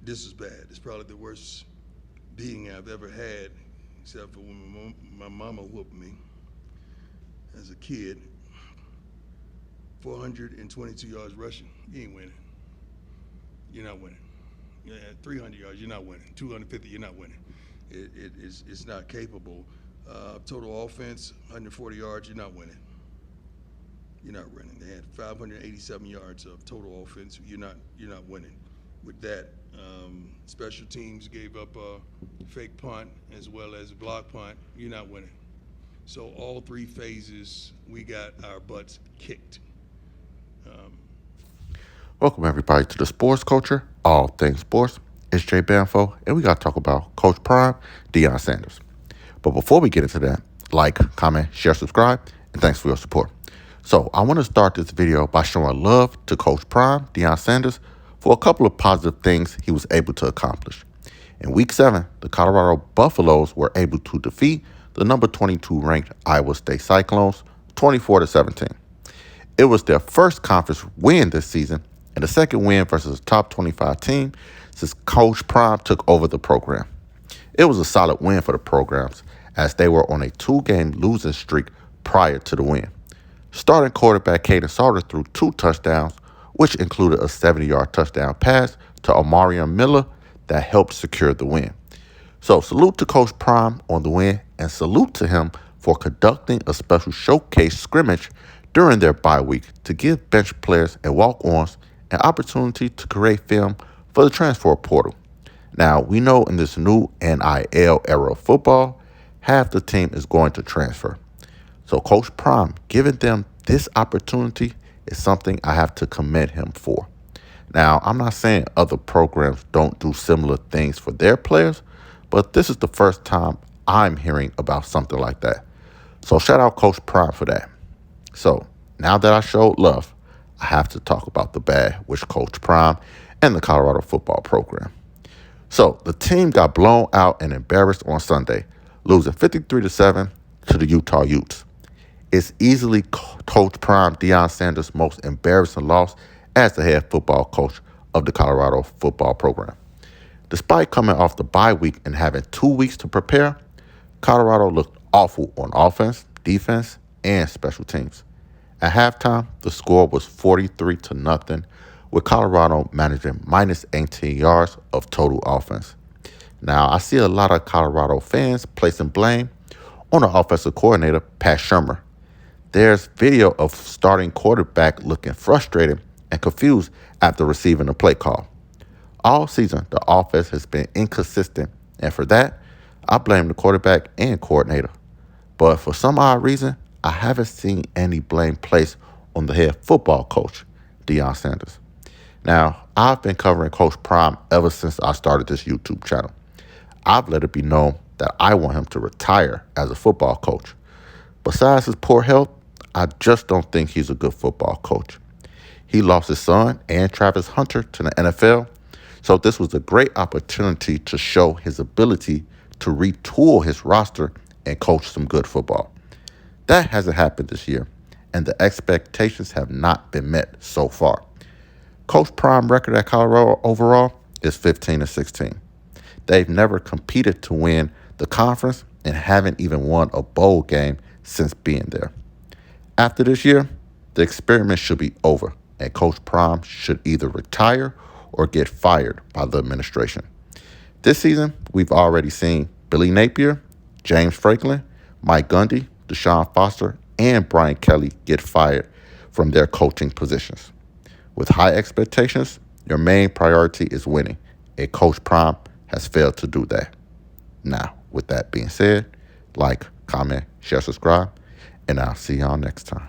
This is bad. It's probably the worst beating I've ever had, except for when my mama whooped me as a kid. 422 yards rushing. You ain't winning. You're not winning. Yeah, 300 yards, you're not winning. 250, you're not winning. It's not capable. Total offense, 140 yards, you're not winning. You're not winning. They had 587 yards of total offense. You're not winning. With that, special teams gave up a fake punt as well as a block punt. You're not winning. So all three phases, we got our butts kicked. Um, Welcome everybody to the Sports Culture, all things sports. It's Jay Banfo, and we got to talk about Coach Prime, Deion Sanders. But before we get into that, like, comment, share, subscribe, and thanks for your support. So I want to start this video by showing love to Coach Prime, Deion Sanders, for a couple of positive things he was able to accomplish. In Week 7, the Colorado Buffaloes were able to defeat the number 22 ranked Iowa State Cyclones 24-17. It was their first conference win this season and the second win versus a top 25 team since Coach Prime took over the program. It was a solid win for the programs as they were on a 2-game losing streak prior to the win. Starting quarterback Caden Salter threw 2 touchdowns, which included a 70-yard touchdown pass to Omarion Miller that helped secure the win. So salute to Coach Prime on the win and salute to him for conducting a special showcase scrimmage during their bye week to give bench players and walk-ons an opportunity to create film for the transfer portal. Now, we know in this new NIL era of football, half the team is going to transfer. So Coach Prime giving them this opportunity is something I have to commend him for. Now, I'm not saying other programs don't do similar things for their players, but this is the first time I'm hearing about something like that. So shout out Coach Prime for that. So now that I showed love, I have to talk about the bad, which Coach Prime and the Colorado football program. So the team got blown out and embarrassed on Sunday, losing 53-7 to the Utah Utes. It's easily Coach Prime Deion Sanders' most embarrassing loss as the head football coach of the Colorado football program. Despite coming off the bye week and having 2 weeks to prepare, Colorado looked awful on offense, defense, and special teams. At halftime, the score was 43-0, with Colorado managing minus 18 yards of total offense. Now, I see a lot of Colorado fans placing blame on the offensive coordinator, Pat Shurmur. There's video of starting quarterback looking frustrated and confused after receiving a play call. All season, the offense has been inconsistent, and for that, I blame the quarterback and coordinator. But for some odd reason, I haven't seen any blame placed on the head football coach, Deion Sanders. Now, I've been covering Coach Prime ever since I started this YouTube channel. I've let it be known that I want him to retire as a football coach. Besides his poor health, I just don't think he's a good football coach. He lost his son and Travis Hunter to the NFL, so this was a great opportunity to show his ability to retool his roster and coach some good football. That hasn't happened this year, and the expectations have not been met so far. Coach Prime record at Colorado overall is 15-16. They've never competed to win the conference and haven't even won a bowl game since being there. After this year, the experiment should be over, and Coach Prime should either retire or get fired by the administration. This season, we've already seen Billy Napier, James Franklin, Mike Gundy, Deshaun Foster, and Brian Kelly get fired from their coaching positions. With high expectations, your main priority is winning, and Coach Prime has failed to do that. Now, with that being said, like, comment, share, subscribe, and I'll see y'all next time.